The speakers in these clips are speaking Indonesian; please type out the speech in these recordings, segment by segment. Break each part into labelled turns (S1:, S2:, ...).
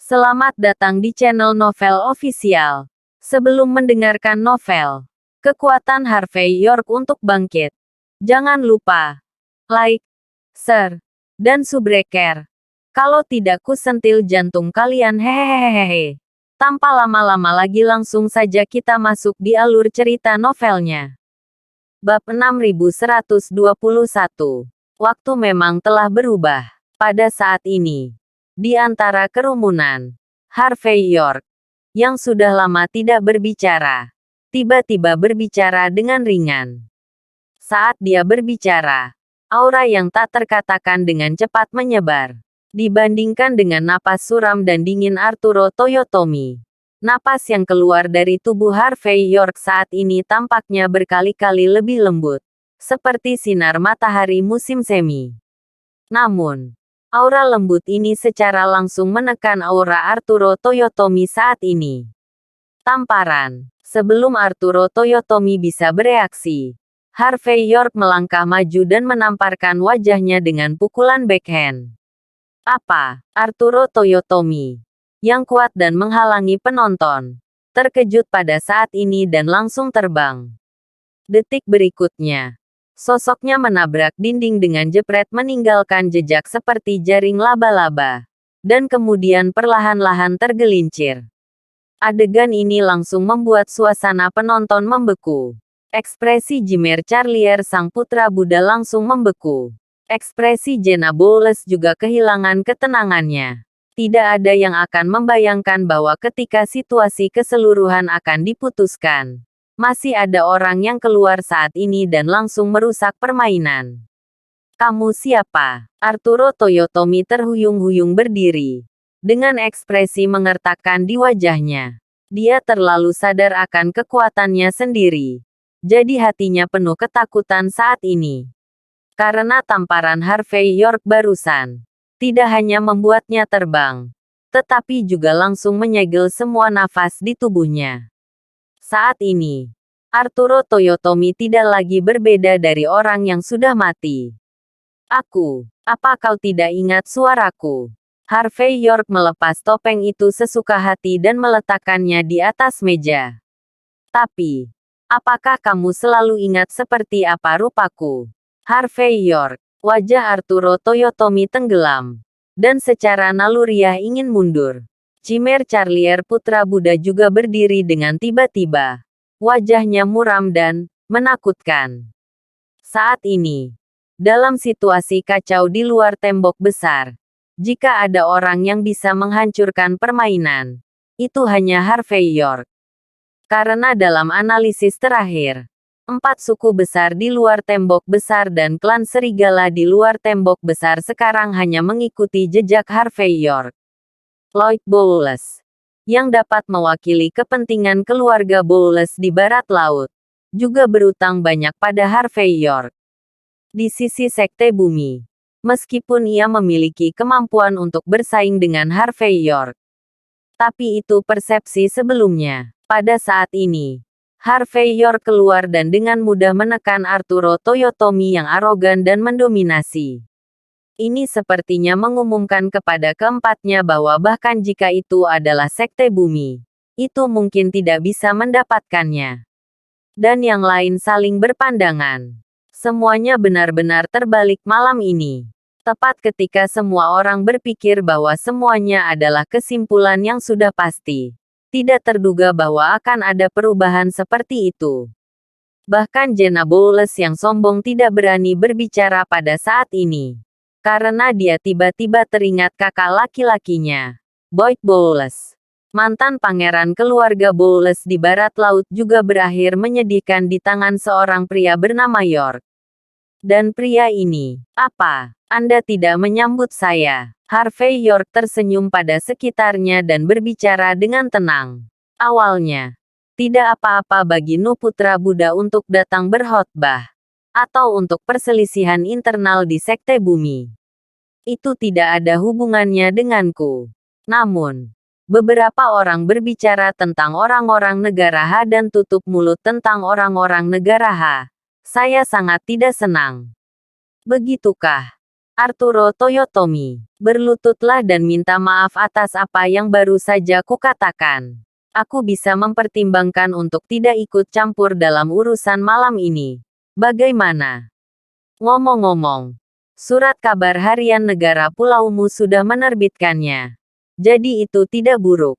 S1: Selamat datang di channel Novel Official. Sebelum mendengarkan novel, kekuatan Harvey York untuk bangkit. Jangan lupa like, share, dan subscribe. Kalau tidak kusentil jantung kalian hehehehe. Tanpa lama-lama lagi langsung saja kita masuk di alur cerita novelnya. Bab 6121. Waktu memang telah berubah. Pada saat ini, di antara kerumunan, Harvey York, yang sudah lama tidak berbicara, tiba-tiba berbicara dengan ringan. Saat dia berbicara, aura yang tak terkatakan dengan cepat menyebar. Dibandingkan dengan napas suram dan dingin Arturo Toyotomi, napas yang keluar dari tubuh Harvey York saat ini tampaknya berkali-kali lebih lembut, seperti sinar matahari musim semi. Namun, aura lembut ini secara langsung menekan aura Arturo Toyotomi saat ini. Tamparan. Sebelum Arturo Toyotomi bisa bereaksi, Harvey York melangkah maju dan menamparkan wajahnya dengan pukulan backhand. Apa? Arturo Toyotomi, yang kuat dan menghalangi penonton, terkejut pada saat ini dan langsung terbang. Detik berikutnya, sosoknya menabrak dinding dengan jepret meninggalkan jejak seperti jaring laba-laba. Dan kemudian perlahan-lahan tergelincir. Adegan ini langsung membuat suasana penonton membeku. Ekspresi Jimer Charlier sang putra Buddha langsung membeku. Ekspresi Jenna Bowles juga kehilangan ketenangannya. Tidak ada yang akan membayangkan bahwa ketika situasi keseluruhan akan diputuskan, masih ada orang yang keluar saat ini dan langsung merusak permainan. Kamu siapa? Arturo Toyotomi terhuyung-huyung berdiri. Dengan ekspresi mengertakkan di wajahnya. Dia terlalu sadar akan kekuatannya sendiri. Jadi hatinya penuh ketakutan saat ini. Karena tamparan Harvey York barusan, tidak hanya membuatnya terbang, tetapi juga langsung menyegel semua nafas di tubuhnya. Saat ini, Arturo Toyotomi tidak lagi berbeda dari orang yang sudah mati. Apa kau tidak ingat suaraku? Harvey York melepas topeng itu sesuka hati dan meletakkannya di atas meja. Tapi, apakah kamu selalu ingat seperti apa rupaku? Harvey York, wajah Arturo Toyotomi tenggelam, dan secara naluriah ingin mundur. Jimer Charlier putra Buddha juga berdiri dengan tiba-tiba. Wajahnya muram dan menakutkan. Saat ini, dalam situasi kacau di luar tembok besar, jika ada orang yang bisa menghancurkan permainan, itu hanya Harvey York. Karena dalam analisis terakhir, 4 suku besar di luar tembok besar dan klan serigala di luar tembok besar sekarang hanya mengikuti jejak Harvey York. Lloyd Bowles, yang dapat mewakili kepentingan keluarga Bowles di barat laut, juga berutang banyak pada Harvey York. Di sisi Sekte Bumi, meskipun ia memiliki kemampuan untuk bersaing dengan Harvey York, tapi itu persepsi sebelumnya. Pada saat ini, Harvey York keluar dan dengan mudah menekan Arturo Toyotomi yang arogan dan mendominasi. Ini sepertinya mengumumkan kepada keempatnya bahwa bahkan jika itu adalah Sekte Bumi, itu mungkin tidak bisa mendapatkannya. Dan yang lain saling berpandangan. Semuanya benar-benar terbalik malam ini. Tepat ketika semua orang berpikir bahwa semuanya adalah kesimpulan yang sudah pasti. Tidak terduga bahwa akan ada perubahan seperti itu. Bahkan Jenna Bowles yang sombong tidak berani berbicara pada saat ini. Karena dia tiba-tiba teringat kakak laki-lakinya, Boyd Bowles. Mantan pangeran keluarga Bowles di barat laut juga berakhir menyedihkan di tangan seorang pria bernama York. Dan pria ini, apa? Anda tidak menyambut saya? Harvey York tersenyum pada sekitarnya dan berbicara dengan tenang. Awalnya, tidak apa-apa bagi Nu Putra Buddha untuk datang berkhotbah, atau untuk perselisihan internal di Sekte Bumi. Itu tidak ada hubungannya denganku. Namun, beberapa orang berbicara tentang orang-orang negara H dan tutup mulut tentang orang-orang negara H. Saya sangat tidak senang. Begitukah? Arturo Toyotomi, berlututlah dan minta maaf atas apa yang baru saja kukatakan. Aku bisa mempertimbangkan untuk tidak ikut campur dalam urusan malam ini. Bagaimana? Ngomong-ngomong, surat kabar harian negara pulaumu sudah menerbitkannya. Jadi itu tidak buruk.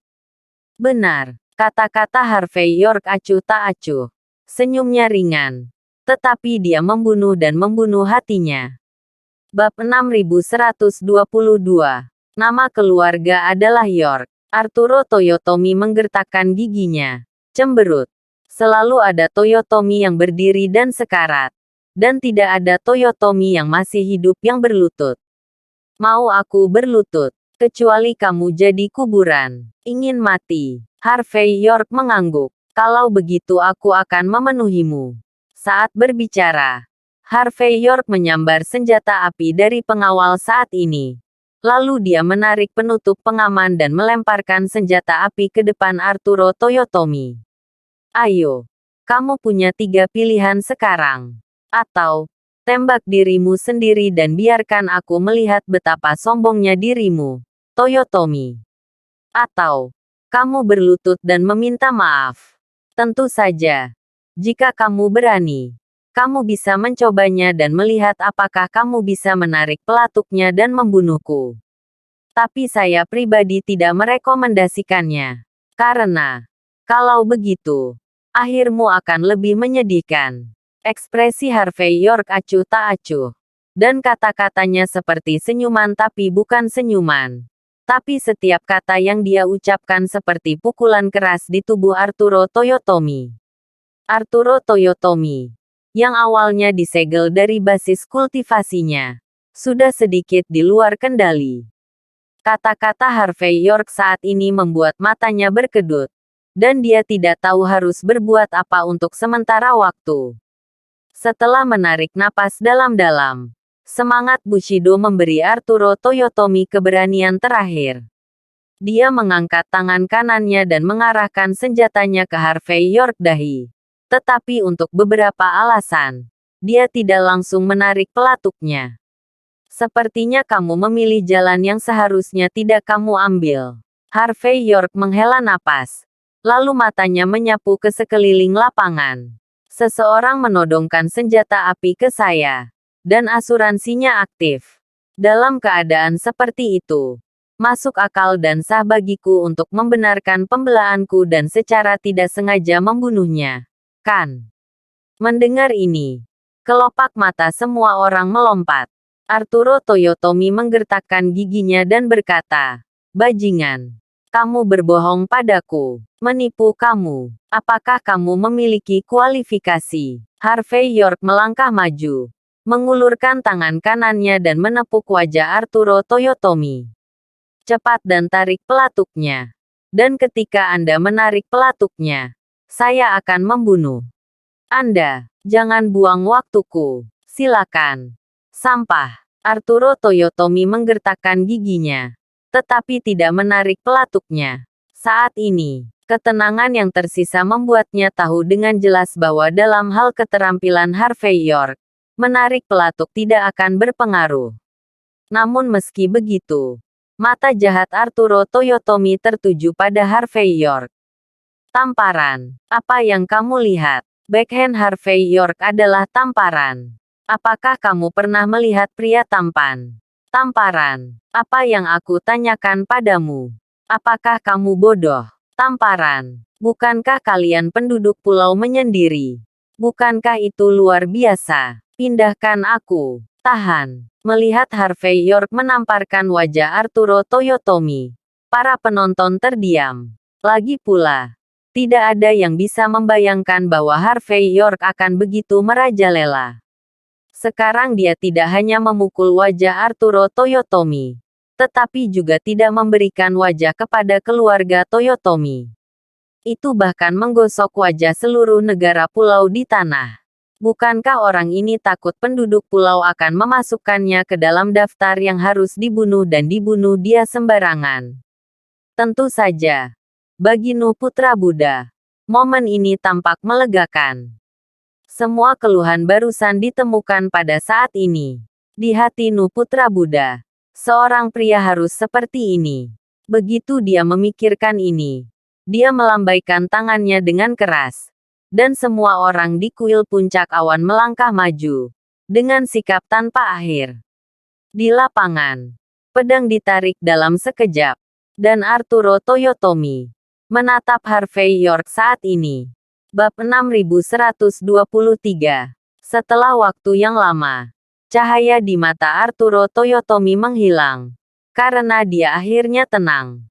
S1: Benar, kata-kata Harvey York acuh tak acuh. Senyumnya ringan. Tetapi dia membunuh dan membunuh hatinya. Bab 6122. Nama keluarga adalah York. Arturo Toyotomi menggertakkan giginya. Cemberut. Selalu ada Toyotomi yang berdiri dan sekarat. Dan tidak ada Toyotomi yang masih hidup yang berlutut. Mau aku berlutut, kecuali kamu jadi kuburan. Ingin mati. Harvey York mengangguk. Kalau begitu aku akan memenuhimu. Saat berbicara, Harvey York menyambar senjata api dari pengawal saat ini. Lalu dia menarik penutup pengaman dan melemparkan senjata api ke depan Arturo Toyotomi. Ayo, kamu punya 3 pilihan sekarang. Atau, tembak dirimu sendiri dan biarkan aku melihat betapa sombongnya dirimu, Toyotomi. Atau, kamu berlutut dan meminta maaf. Tentu saja, jika kamu berani, kamu bisa mencobanya dan melihat apakah kamu bisa menarik pelatuknya dan membunuhku. Tapi saya pribadi tidak merekomendasikannya. Karena, kalau begitu, akhirmu akan lebih menyedihkan. Ekspresi Harvey York acuh tak acuh. Dan kata-katanya seperti senyuman tapi bukan senyuman. Tapi setiap kata yang dia ucapkan seperti pukulan keras di tubuh Arturo Toyotomi. Arturo Toyotomi, yang awalnya disegel dari basis kultivasinya, sudah sedikit di luar kendali. Kata-kata Harvey York saat ini membuat matanya berkedut, dan dia tidak tahu harus berbuat apa untuk sementara waktu. Setelah menarik napas dalam-dalam, semangat Bushido memberi Arturo Toyotomi keberanian terakhir. Dia mengangkat tangan kanannya dan mengarahkan senjatanya ke Harvey York dahi. Tetapi untuk beberapa alasan, dia tidak langsung menarik pelatuknya. Sepertinya kamu memilih jalan yang seharusnya tidak kamu ambil. Harvey York menghela napas. Lalu matanya menyapu ke sekeliling lapangan. Seseorang menodongkan senjata api ke saya. Dan asuransinya aktif. Dalam keadaan seperti itu, masuk akal dan sah bagiku untuk membenarkan pembelaanku dan secara tidak sengaja membunuhnya. Kan? Mendengar ini, kelopak mata semua orang melompat. Arturo Toyotomi menggertakkan giginya dan berkata, "Bajingan, kamu berbohong padaku, menipu kamu. Apakah kamu memiliki kualifikasi?" Harvey York melangkah maju, mengulurkan tangan kanannya dan menepuk wajah Arturo Toyotomi. "Cepat dan tarik pelatuknya. Dan ketika Anda menarik pelatuknya, saya akan membunuh Anda. Jangan buang waktuku. Silakan." Sampah. Arturo Toyotomi menggertakkan giginya. Tetapi tidak menarik pelatuknya. Saat ini, ketenangan yang tersisa membuatnya tahu dengan jelas bahwa dalam hal keterampilan Harvey York, menarik pelatuk tidak akan berpengaruh. Namun meski begitu, mata jahat Arturo Toyotomi tertuju pada Harvey York. Tamparan. Apa yang kamu lihat? Backhand Harvey York adalah tamparan. Apakah kamu pernah melihat pria tampan? Tamparan. Apa yang aku tanyakan padamu? Apakah kamu bodoh? Tamparan. Bukankah kalian penduduk pulau menyendiri? Bukankah itu luar biasa? Pindahkan aku. Tahan. Melihat Harvey York menamparkan wajah Arturo Toyotomi, para penonton terdiam. Lagi pula, tidak ada yang bisa membayangkan bahwa Harvey York akan begitu merajalela. Sekarang dia tidak hanya memukul wajah Arturo Toyotomi, tetapi juga tidak memberikan wajah kepada keluarga Toyotomi. Itu bahkan menggosok wajah seluruh negara pulau di tanah. Bukankah orang ini takut penduduk pulau akan memasukkannya ke dalam daftar yang harus dibunuh dan dibunuh dia sembarangan? Tentu saja. Bagi Nuh Putra Buddha, momen ini tampak melegakan. Semua keluhan barusan ditemukan pada saat ini. Di hati Nu putra Buddha, seorang pria harus seperti ini. Begitu dia memikirkan ini, dia melambaikan tangannya dengan keras. Dan semua orang di kuil puncak awan melangkah maju. Dengan sikap tanpa akhir. Di lapangan, pedang ditarik dalam sekejap. Dan Arturo Toyotomi menatap Harvey York saat ini. Bab 6123. Setelah waktu yang lama, cahaya di mata Arturo Toyotomi menghilang. Karena dia akhirnya tenang.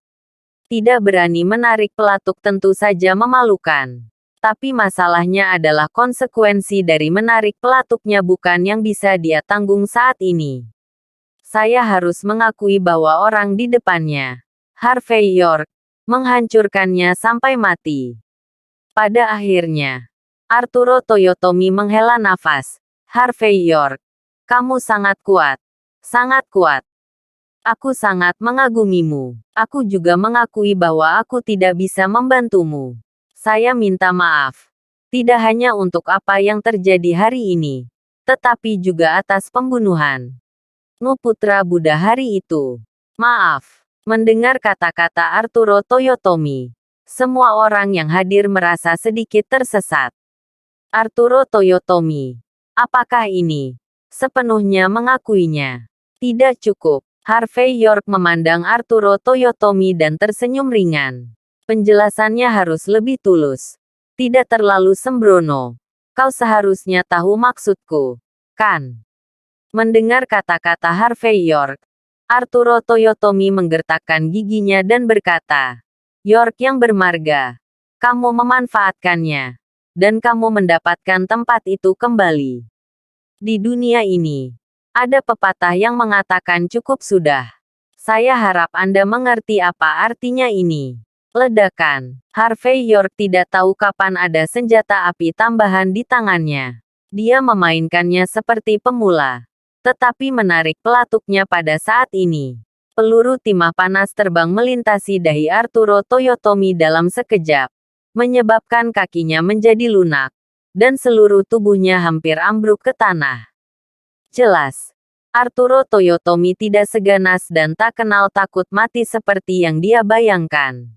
S1: Tidak berani menarik pelatuk tentu saja memalukan. Tapi masalahnya adalah konsekuensi dari menarik pelatuknya bukan yang bisa dia tanggung saat ini. Saya harus mengakui bahwa orang di depannya, Harvey York, menghancurkannya sampai mati. Pada akhirnya, Arturo Toyotomi menghela nafas. Harvey York, kamu sangat kuat. Sangat kuat. Aku sangat mengagumimu. Aku juga mengakui bahwa aku tidak bisa membantumu. Saya minta maaf. Tidak hanya untuk apa yang terjadi hari ini, tetapi juga atas pembunuhan Nu putra Buddha hari itu. Maaf. Mendengar kata-kata Arturo Toyotomi, semua orang yang hadir merasa sedikit tersesat. Arturo Toyotomi, apakah ini sepenuhnya mengakuinya? Tidak cukup. Harvey York memandang Arturo Toyotomi dan tersenyum ringan. Penjelasannya harus lebih tulus. Tidak terlalu sembrono. Kau seharusnya tahu maksudku, kan? Mendengar kata-kata Harvey York, Arturo Toyotomi menggertakkan giginya dan berkata, York yang bermarga, kamu memanfaatkannya. Dan kamu mendapatkan tempat itu kembali. Di dunia ini, ada pepatah yang mengatakan cukup sudah. Saya harap Anda mengerti apa artinya ini. Ledakan. Harvey York tidak tahu kapan ada senjata api tambahan di tangannya. Dia memainkannya seperti pemula. Tetapi menarik pelatuknya pada saat ini. Peluru timah panas terbang melintasi dahi Arturo Toyotomi dalam sekejap. Menyebabkan kakinya menjadi lunak. Dan seluruh tubuhnya hampir ambruk ke tanah. Jelas, Arturo Toyotomi tidak seganas dan tak kenal takut mati seperti yang dia bayangkan.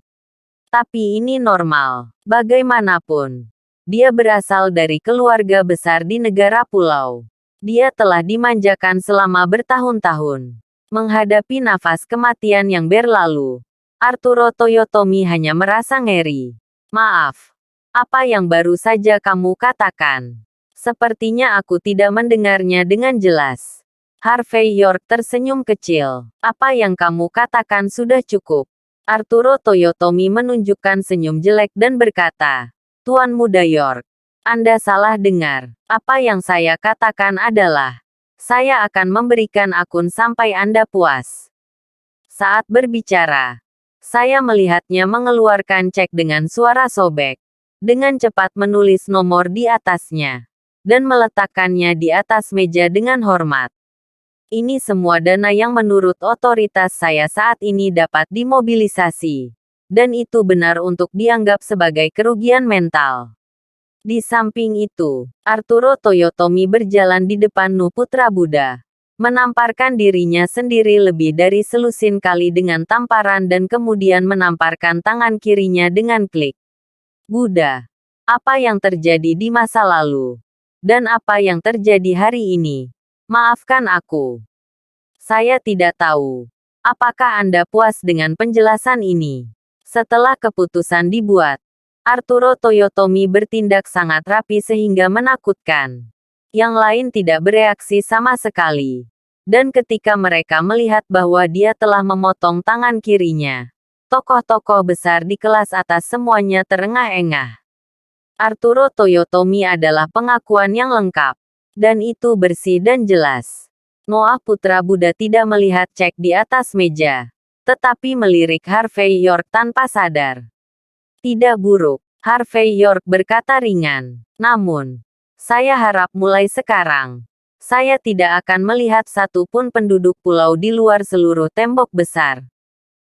S1: Tapi ini normal. Bagaimanapun, dia berasal dari keluarga besar di negara pulau. Dia telah dimanjakan selama bertahun-tahun. Menghadapi nafas kematian yang berlalu, Arturo Toyotomi hanya merasa ngeri. Maaf, apa yang baru saja kamu katakan? Sepertinya aku tidak mendengarnya dengan jelas. Harvey York tersenyum kecil. Apa yang kamu katakan sudah cukup. Arturo Toyotomi menunjukkan senyum jelek dan berkata, Tuan Muda York, Anda salah dengar. Apa yang saya katakan adalah, saya akan memberikan akun sampai Anda puas. Saat berbicara, saya melihatnya mengeluarkan cek dengan suara sobek. Dengan cepat menulis nomor di atasnya. Dan meletakkannya di atas meja dengan hormat. Ini semua dana yang menurut otoritas saya saat ini dapat dimobilisasi. Dan itu benar untuk dianggap sebagai kerugian mental. Di samping itu, Arturo Toyotomi berjalan di depan Nu putra Buddha. Menamparkan dirinya sendiri lebih dari selusin kali dengan tamparan dan kemudian menamparkan tangan kirinya dengan klik. Buddha, apa yang terjadi di masa lalu? Dan apa yang terjadi hari ini? Maafkan aku. Saya tidak tahu. Apakah Anda puas dengan penjelasan ini? Setelah keputusan dibuat, Arturo Toyotomi bertindak sangat rapi sehingga menakutkan. Yang lain tidak bereaksi sama sekali. Dan ketika mereka melihat bahwa dia telah memotong tangan kirinya, tokoh-tokoh besar di kelas atas semuanya terengah-engah. Arturo Toyotomi adalah pengakuan yang lengkap. Dan itu bersih dan jelas. Noah putra Buddha tidak melihat cek di atas meja. Tetapi melirik Harvey York tanpa sadar. Tidak buruk, Harvey York berkata ringan. Namun, saya harap mulai sekarang, saya tidak akan melihat satu pun penduduk pulau di luar seluruh tembok besar.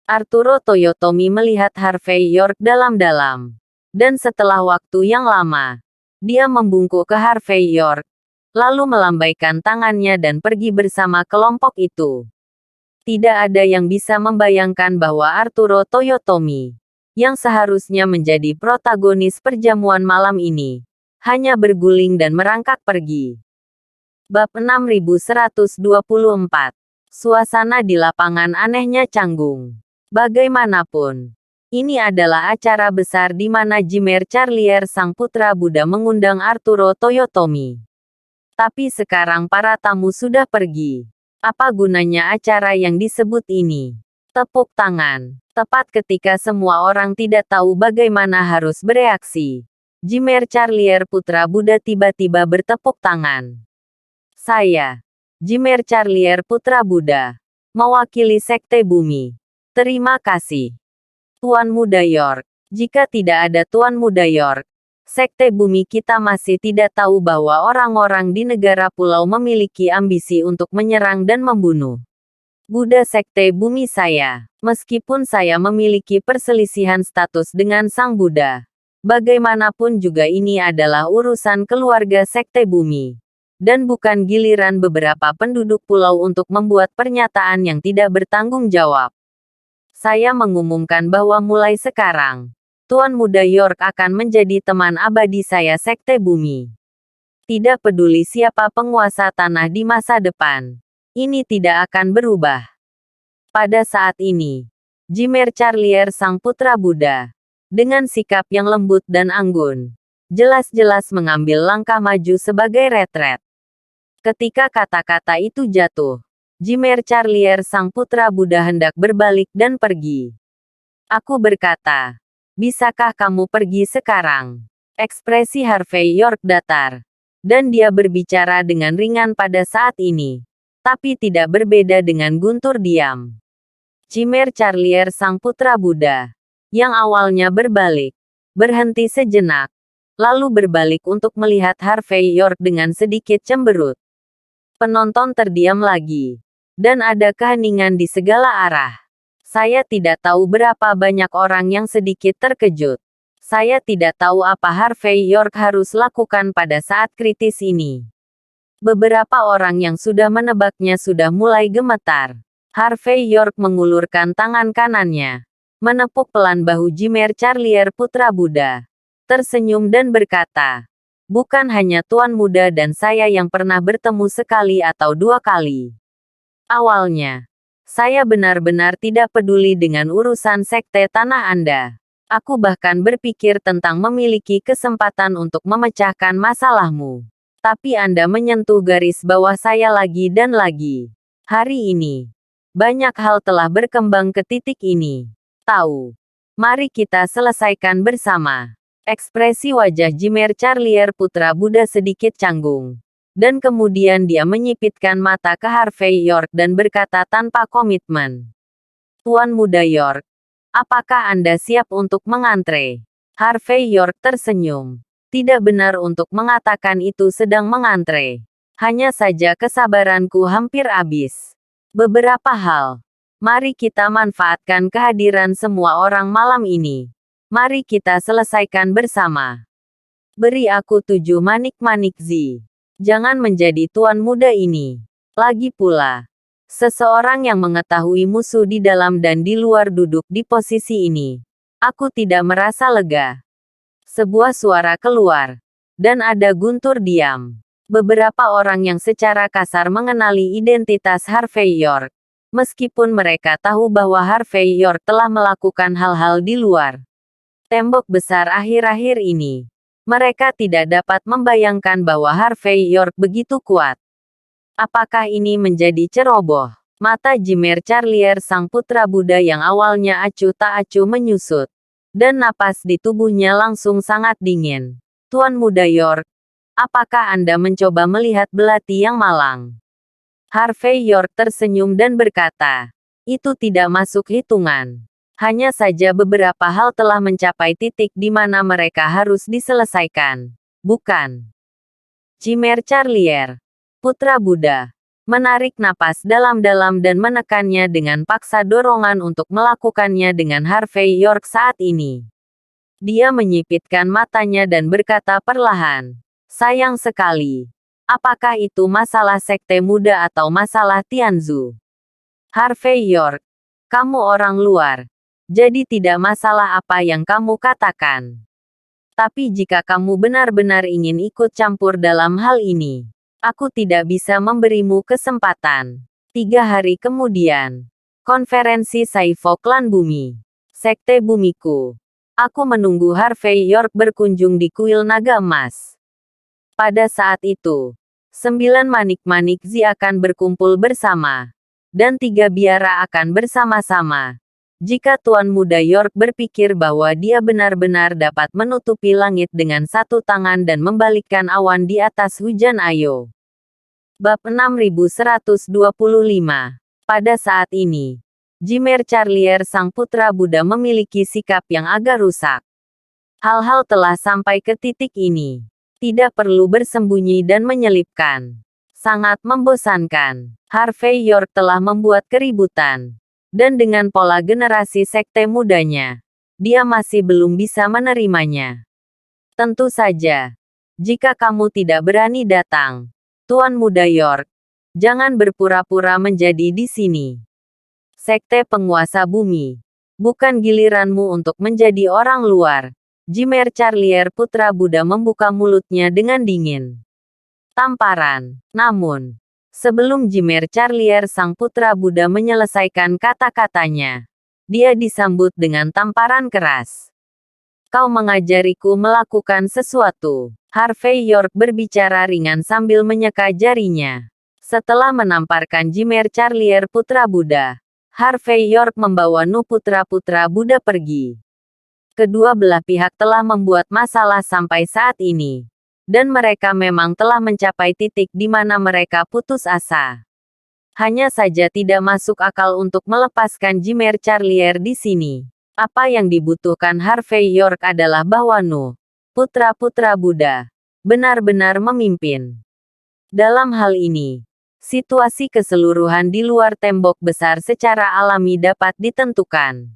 S1: Arturo Toyotomi melihat Harvey York dalam-dalam. Dan setelah waktu yang lama, dia membungkuk ke Harvey York. lalu melambaikan tangannya dan pergi bersama kelompok itu. Tidak ada yang bisa membayangkan bahwa Arturo Toyotomi, yang seharusnya menjadi protagonis perjamuan malam ini, hanya berguling dan merangkak pergi. Bab 6124. Suasana di lapangan anehnya canggung. Bagaimanapun, ini adalah acara besar di mana Jimer Charlier sang putra Buddha mengundang Arturo Toyotomi. Tapi sekarang para tamu sudah pergi. Apa gunanya acara yang disebut ini? Tepuk tangan. Tepat ketika semua orang tidak tahu bagaimana harus bereaksi, Jimer Charlier putra Buddha tiba-tiba bertepuk tangan. Saya, Jimer Charlier putra Buddha, mewakili Sekte Bumi. Terima kasih, Tuan Muda York. Jika tidak ada Tuan Muda York, Sekte Bumi kita masih tidak tahu bahwa orang-orang di negara pulau memiliki ambisi untuk menyerang dan membunuh Buddha Sekte Bumi saya. Meskipun saya memiliki perselisihan status dengan Sang Buddha, bagaimanapun juga ini adalah urusan keluarga Sekte Bumi, dan bukan giliran beberapa penduduk pulau untuk membuat pernyataan yang tidak bertanggung jawab. Saya mengumumkan bahwa mulai sekarang, Tuan Muda York akan menjadi teman abadi saya Sekte Bumi. Tidak peduli siapa penguasa tanah di masa depan, ini tidak akan berubah. Pada saat ini, Jimer Charlier sang putra Buddha, dengan sikap yang lembut dan anggun, jelas-jelas mengambil langkah maju sebagai retret. Ketika kata-kata itu jatuh, Jimer Charlier sang putra Buddha hendak berbalik dan pergi. Aku berkata, bisakah kamu pergi sekarang? Ekspresi Harvey York datar, dan dia berbicara dengan ringan pada saat ini, tapi tidak berbeda dengan guntur diam. Jimer Charlier sang putra Buddha, yang awalnya berbalik, berhenti sejenak, lalu berbalik untuk melihat Harvey York dengan sedikit cemberut. Penonton terdiam lagi, dan ada keheningan di segala arah. Saya tidak tahu berapa banyak orang yang sedikit terkejut. Saya tidak tahu apa Harvey York harus lakukan pada saat kritis ini. Beberapa orang yang sudah menebaknya sudah mulai gemetar. Harvey York mengulurkan tangan kanannya, menepuk pelan bahu Jimer Charlier putra Buddha, tersenyum dan berkata, bukan hanya Tuan Muda dan saya yang pernah bertemu sekali atau dua kali. Awalnya, saya benar-benar tidak peduli dengan urusan sekte tanah Anda. Aku bahkan berpikir tentang memiliki kesempatan untuk memecahkan masalahmu. Tapi Anda menyentuh garis bawah saya lagi dan lagi. Hari ini, banyak hal telah berkembang ke titik ini. Tahu. Mari kita selesaikan bersama. Ekspresi wajah Jimer Charlier putra Buddha sedikit canggung. Dan kemudian dia menyipitkan mata ke Harvey York dan berkata tanpa komitmen. Tuan Muda York, apakah Anda siap untuk mengantre? Harvey York tersenyum. Tidak benar untuk mengatakan itu sedang mengantre. Hanya saja kesabaranku hampir habis. Beberapa hal. Mari kita manfaatkan kehadiran semua orang malam ini. Mari kita selesaikan bersama. Beri aku 7 manik-manik Z. Jangan menjadi tuan muda ini. Lagi pula, seseorang yang mengetahui musuh di dalam dan di luar duduk di posisi ini. Aku tidak merasa lega. Sebuah suara keluar, dan ada guntur diam. Beberapa orang yang secara kasar mengenali identitas Harvey York, meskipun mereka tahu bahwa Harvey York telah melakukan hal-hal di luar tembok besar akhir-akhir ini. Mereka tidak dapat membayangkan bahwa Harvey York begitu kuat. Apakah ini menjadi ceroboh? Mata Jimer Charlier sang putra Buddha yang awalnya acuh tak acuh menyusut. Dan napas di tubuhnya langsung sangat dingin. Tuan Muda York, apakah Anda mencoba melihat belati yang malang? Harvey York tersenyum dan berkata, itu tidak masuk hitungan. Hanya saja beberapa hal telah mencapai titik di mana mereka harus diselesaikan. Bukan? Jimer Charlier, putra Buddha, menarik napas dalam-dalam dan menekannya dengan paksa dorongan untuk melakukannya dengan Harvey York saat ini. Dia menyipitkan matanya dan berkata perlahan, sayang sekali. Apakah itu masalah sekte muda atau masalah Tianzu? Harvey York, kamu orang luar. Jadi tidak masalah apa yang kamu katakan. Tapi jika kamu benar-benar ingin ikut campur dalam hal ini, aku tidak bisa memberimu kesempatan. 3 hari kemudian, konferensi Saifo Klan Bumi. Sekte Bumiku. Aku menunggu Harvey York berkunjung di kuil naga emas. Pada saat itu, 9 manik-manik Zi akan berkumpul bersama, dan 3 biara akan bersama-sama. Jika Tuan Muda York berpikir bahwa dia benar-benar dapat menutupi langit dengan satu tangan dan membalikkan awan di atas hujan ayo. Bab 6125. Pada saat ini, Jimer Charlier sang putra Buddha memiliki sikap yang agak rusak. Hal-hal telah sampai ke titik ini. Tidak perlu bersembunyi dan menyelipkan. Sangat membosankan. Harvey York telah membuat keributan. Dan dengan pola generasi sekte mudanya, dia masih belum bisa menerimanya. Tentu saja, jika kamu tidak berani datang, Tuan Muda York, jangan berpura-pura menjadi di sini. Sekte penguasa bumi. Bukan giliranmu untuk menjadi orang luar. Jimer Charlier putra Buddha membuka mulutnya dengan dingin. Tamparan. Namun, sebelum Jimer Charlier sang putra Buddha menyelesaikan kata-katanya, dia disambut dengan tamparan keras. Kau mengajariku melakukan sesuatu. Harvey York berbicara ringan sambil menyeka jarinya. Setelah menamparkan Jimer Charlier putra Buddha, Harvey York membawa Nu putra-putra Buddha pergi. Kedua belah pihak telah membuat masalah sampai saat ini. Dan mereka memang telah mencapai titik di mana mereka putus asa. Hanya saja tidak masuk akal untuk melepaskan Jimer Charlier di sini. Apa yang dibutuhkan Harvey York adalah bahwa Nu, putra-putra Buddha, benar-benar memimpin. Dalam hal ini, situasi keseluruhan di luar tembok besar secara alami dapat ditentukan.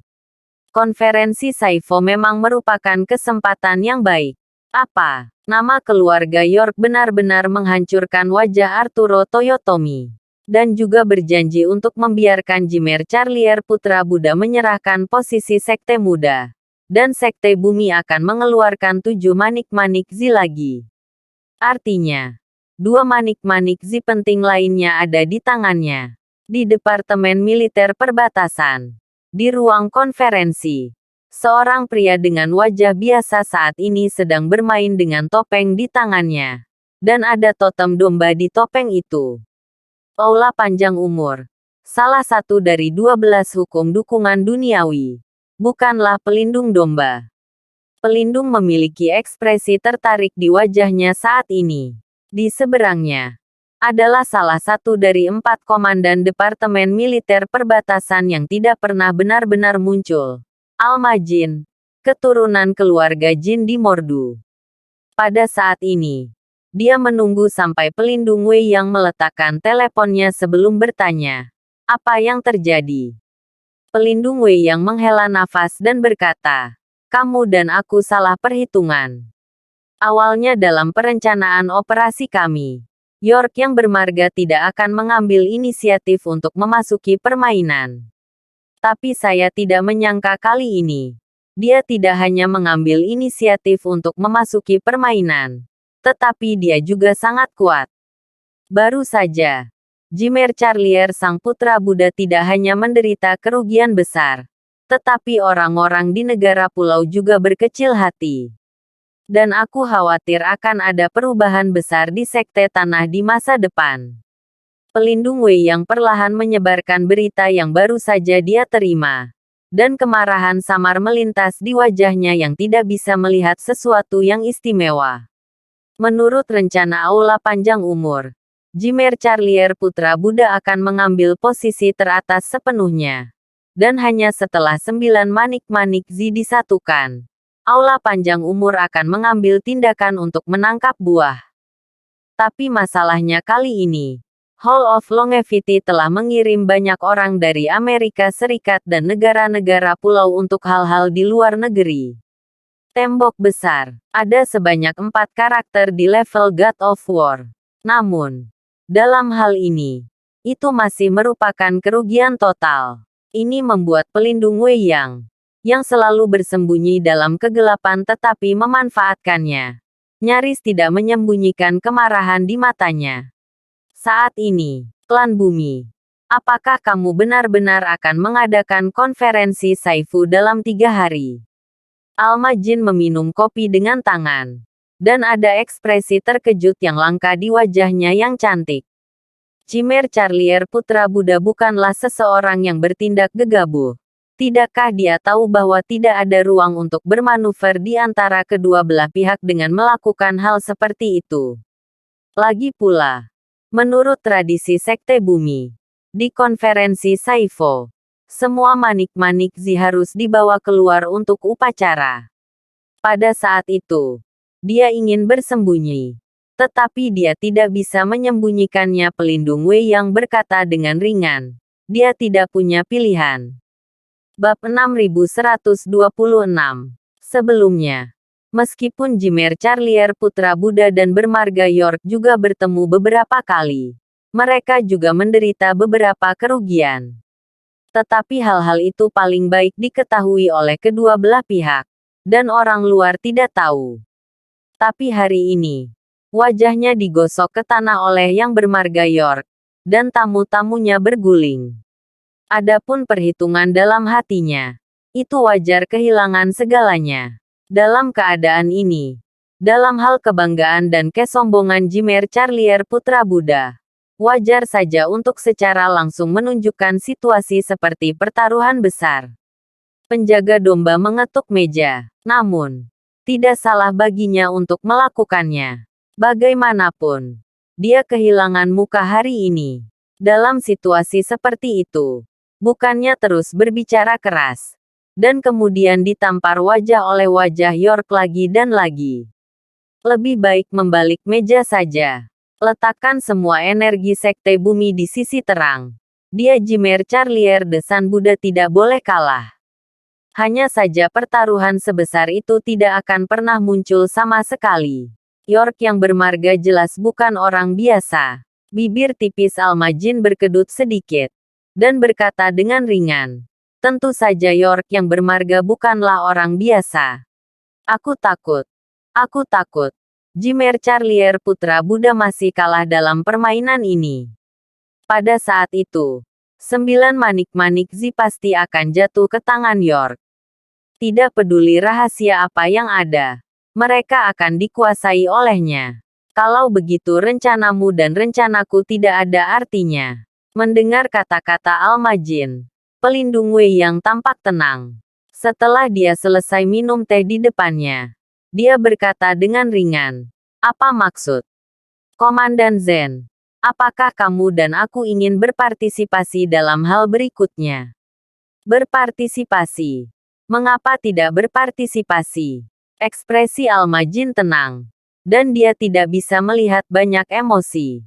S1: Konferensi Saifo memang merupakan kesempatan yang baik. Apa? Nama keluarga York benar-benar menghancurkan wajah Arturo Toyotomi. Dan juga berjanji untuk membiarkan Jimer Charlier putra Buddha menyerahkan posisi sekte muda. Dan sekte bumi akan mengeluarkan 7 manik-manik Zi lagi. Artinya, 2 manik-manik Zi penting lainnya ada di tangannya. Di Departemen Militer Perbatasan. Di ruang konferensi, seorang pria dengan wajah biasa saat ini sedang bermain dengan topeng di tangannya. Dan ada totem domba di topeng itu. Aula panjang umur. Salah satu dari 12 hukum dukungan duniawi. Bukanlah pelindung domba. Pelindung memiliki ekspresi tertarik di wajahnya saat ini. Di seberangnya adalah salah satu dari 4 komandan Departemen Militer Perbatasan yang tidak pernah benar-benar muncul. Alma Jin, keturunan keluarga Jin di Mordu. Pada saat ini, dia menunggu sampai pelindung Wei yang meletakkan teleponnya sebelum bertanya, apa yang terjadi? Pelindung Wei yang menghela nafas dan berkata, kamu dan aku salah perhitungan. Awalnya dalam perencanaan operasi kami, York yang bermarga tidak akan mengambil inisiatif untuk memasuki permainan. Tapi saya tidak menyangka kali ini. Dia tidak hanya mengambil inisiatif untuk memasuki permainan, tetapi dia juga sangat kuat. Baru saja, Jimer Charlier sang putra Buddha tidak hanya menderita kerugian besar, tetapi orang-orang di negara pulau juga berkecil hati. Dan aku khawatir akan ada perubahan besar di sekte tanah di masa depan. Pelindung Wei yang perlahan menyebarkan berita yang baru saja dia terima. Dan kemarahan samar melintas di wajahnya yang tidak bisa melihat sesuatu yang istimewa. Menurut rencana aula panjang umur, Jimer Charlier putra Buddha akan mengambil posisi teratas sepenuhnya. Dan hanya setelah 9 manik-manik Zi disatukan, aula panjang umur akan mengambil tindakan untuk menangkap buah. Tapi masalahnya kali ini, Hall of Longevity telah mengirim banyak orang dari Amerika Serikat dan negara-negara pulau untuk hal-hal di luar negeri. Tembok besar. Ada sebanyak 4 karakter di level God of War. Namun, dalam hal ini, itu masih merupakan kerugian total. Ini membuat pelindung Wei yang selalu bersembunyi dalam kegelapan tetapi memanfaatkannya, nyaris tidak menyembunyikan kemarahan di matanya. Saat ini, klan bumi, apakah kamu benar-benar akan mengadakan konferensi Saifu dalam 3 hari? Alma Jin meminum kopi dengan tangan. Dan ada ekspresi terkejut yang langka di wajahnya yang cantik. Cimer Charlier putra Buddha bukanlah seseorang yang bertindak gegabah. Tidakkah dia tahu bahwa tidak ada ruang untuk bermanuver di antara kedua belah pihak dengan melakukan hal seperti itu? Lagi pula, menurut tradisi Sekte Bumi, di konferensi Saifo, semua manik-manik Zi harus dibawa keluar untuk upacara. Pada saat itu, dia ingin bersembunyi. Tetapi dia tidak bisa menyembunyikannya. Pelindung Wei yang berkata dengan ringan. Dia tidak punya pilihan. Bab 6126. Sebelumnya, meskipun Cimer Charlier putra Buddha dan bermarga York juga bertemu beberapa kali, mereka juga menderita beberapa kerugian. Tetapi hal-hal itu paling baik diketahui oleh kedua belah pihak, dan orang luar tidak tahu. Tapi hari ini, wajahnya digosok ke tanah oleh yang bermarga York, dan tamu-tamunya berguling. Adapun perhitungan dalam hatinya, itu wajar kehilangan segalanya. Dalam keadaan ini, dalam hal kebanggaan dan kesombongan Cimer Charlier putra Buddha, wajar saja untuk secara langsung menunjukkan situasi seperti pertaruhan besar. Penjaga domba mengetuk meja, namun tidak salah baginya untuk melakukannya. Bagaimanapun, dia kehilangan muka hari ini. Dalam situasi seperti itu, bukannya terus berbicara keras, dan kemudian ditampar wajah oleh wajah York lagi dan lagi. Lebih baik membalik meja saja. Letakkan semua energi Sekte Bumi di sisi terang. Dia Cimer Charlier de San Buddha tidak boleh kalah. Hanya saja pertaruhan sebesar itu tidak akan pernah muncul sama sekali. York yang bermarga jelas bukan orang biasa. Bibir tipis Alma Jin berkedut sedikit. Dan berkata dengan ringan. Tentu saja York yang bermarga bukanlah orang biasa. Aku takut. Aku takut. Cimer Charlier putra Buddha masih kalah dalam permainan ini. Pada saat itu, 9 manik-manik Zi pasti akan jatuh ke tangan York. Tidak peduli rahasia apa yang ada, mereka akan dikuasai olehnya. Kalau begitu rencanamu dan rencanaku tidak ada artinya. Mendengar kata-kata Alma Jin, pelindung Wei yang tampak tenang. Setelah dia selesai minum teh di depannya, dia berkata dengan ringan, "Apa maksud? Komandan Zen, apakah kamu dan aku ingin berpartisipasi dalam hal berikutnya?" Berpartisipasi? Mengapa tidak berpartisipasi? Ekspresi Alma Jin tenang, dan dia tidak bisa melihat banyak emosi.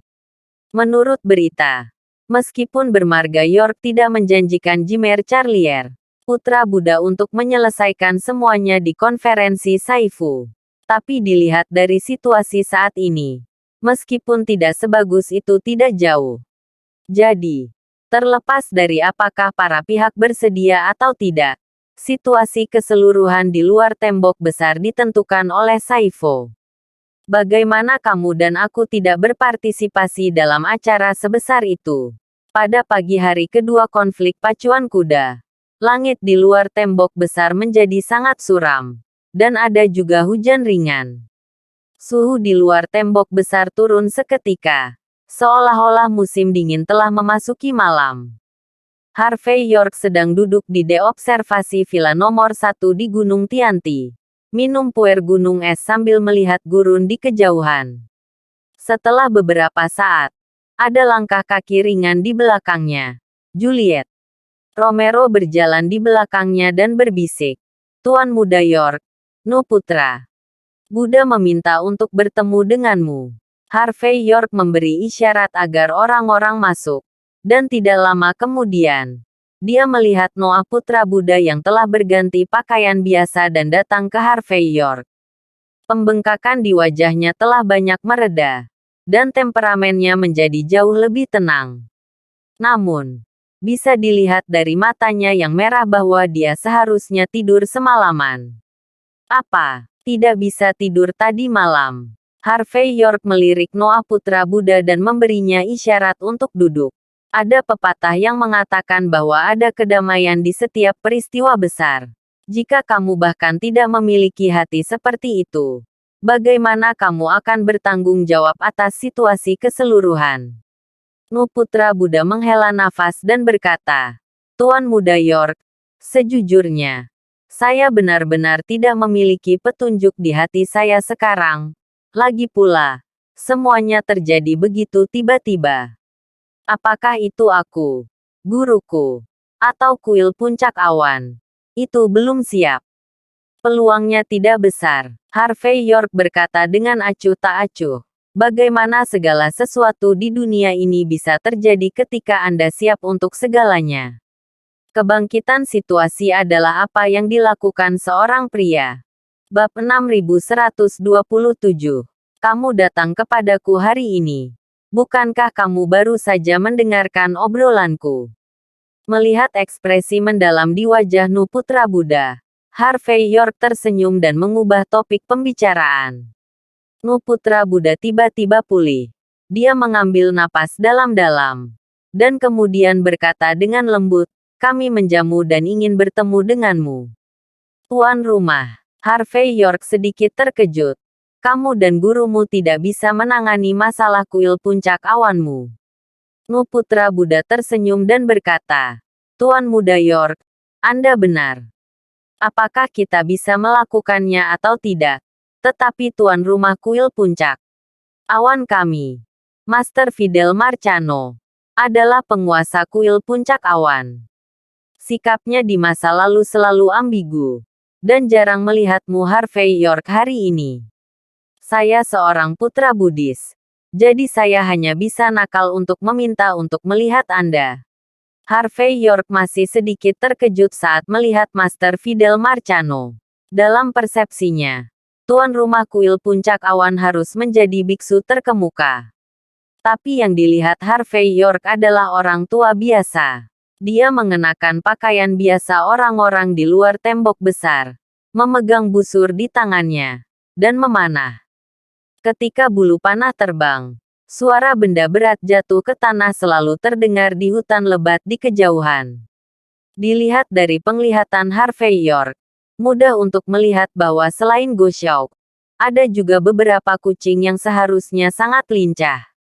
S1: Menurut berita, meskipun bermarga York tidak menjanjikan Cimer Charlier putra Buddha untuk menyelesaikan semuanya di konferensi Saifu, tapi dilihat dari situasi saat ini, meskipun tidak sebagus itu tidak jauh. Jadi, terlepas dari apakah para pihak bersedia atau tidak, situasi keseluruhan di luar tembok besar ditentukan oleh Saifo. Bagaimana kamu dan aku tidak berpartisipasi dalam acara sebesar itu? Pada pagi hari kedua konflik pacuan kuda, langit di luar tembok besar menjadi sangat suram, dan ada juga hujan ringan. Suhu di luar tembok besar turun seketika, seolah-olah musim dingin telah memasuki malam. Harvey York sedang duduk di dek observasi villa nomor 1 di Gunung Tianti. Minum puer gunung es sambil melihat gurun di kejauhan. Setelah beberapa saat, ada langkah kaki ringan di belakangnya. Juliet. Romero berjalan di belakangnya dan berbisik. Tuan Muda York. Nu putra. Buddha meminta untuk bertemu denganmu. Harvey York memberi isyarat agar orang-orang masuk. Dan tidak lama kemudian, dia melihat Noah putra Buddha yang telah berganti pakaian biasa dan datang ke Harvey York. Pembengkakan di wajahnya telah banyak mereda. dan temperamennya menjadi jauh lebih tenang. Namun, bisa dilihat dari matanya yang merah bahwa dia seharusnya tidur semalaman. Apa? Tidak bisa tidur tadi malam. Harvey York melirik Noah putra Buddha dan memberinya isyarat untuk duduk. Ada pepatah yang mengatakan bahwa ada kedamaian di setiap peristiwa besar. Jika kamu bahkan tidak memiliki hati seperti itu, bagaimana kamu akan bertanggung jawab atas situasi keseluruhan? Nu putra Buddha menghela nafas dan berkata, Tuan Muda York, sejujurnya, saya benar-benar tidak memiliki petunjuk di hati saya sekarang. Lagi pula, semuanya terjadi begitu tiba-tiba. Apakah itu aku, guruku, atau kuil puncak awan? Itu belum siap. Peluangnya tidak besar, Harvey York berkata dengan acuh tak acuh. Bagaimana segala sesuatu di dunia ini bisa terjadi ketika Anda siap untuk segalanya? Kebangkitan situasi adalah apa yang dilakukan seorang pria. Bab 6127. Kamu datang kepadaku hari ini. Bukankah kamu baru saja mendengarkan obrolanku? Melihat ekspresi mendalam di wajah Nu putra Buddha, Harvey York tersenyum dan mengubah topik pembicaraan. Nu putra Buddha tiba-tiba pulih. Dia mengambil napas dalam-dalam. Dan kemudian berkata dengan lembut, kami menjamu dan ingin bertemu denganmu. Tuan rumah, Harvey York sedikit terkejut. Kamu dan gurumu tidak bisa menangani masalah kuil puncak awanmu. Nu putra Buddha tersenyum dan berkata, Tuan Muda York, Anda benar. Apakah kita bisa melakukannya atau tidak? Tetapi tuan rumah kuil puncak awan kami, Master Fidel Marcano, adalah penguasa kuil puncak awan. Sikapnya di masa lalu selalu ambigu, dan jarang melihatmu Harvey York hari ini. Saya seorang putra Buddhis, jadi saya hanya bisa nakal untuk meminta untuk melihat Anda. Harvey York masih sedikit terkejut saat melihat Master Fidel Marcano. Dalam persepsinya, tuan rumah kuil puncak awan harus menjadi biksu terkemuka. Tapi yang dilihat Harvey York adalah orang tua biasa. Dia mengenakan pakaian biasa orang-orang di luar tembok besar, memegang busur di tangannya, dan memanah. Ketika bulu panah terbang, suara benda berat jatuh ke tanah selalu terdengar di hutan lebat di kejauhan. Dilihat dari penglihatan Harvey York, mudah untuk melihat bahwa selain Go Xiao, ada juga beberapa kucing yang seharusnya sangat lincah.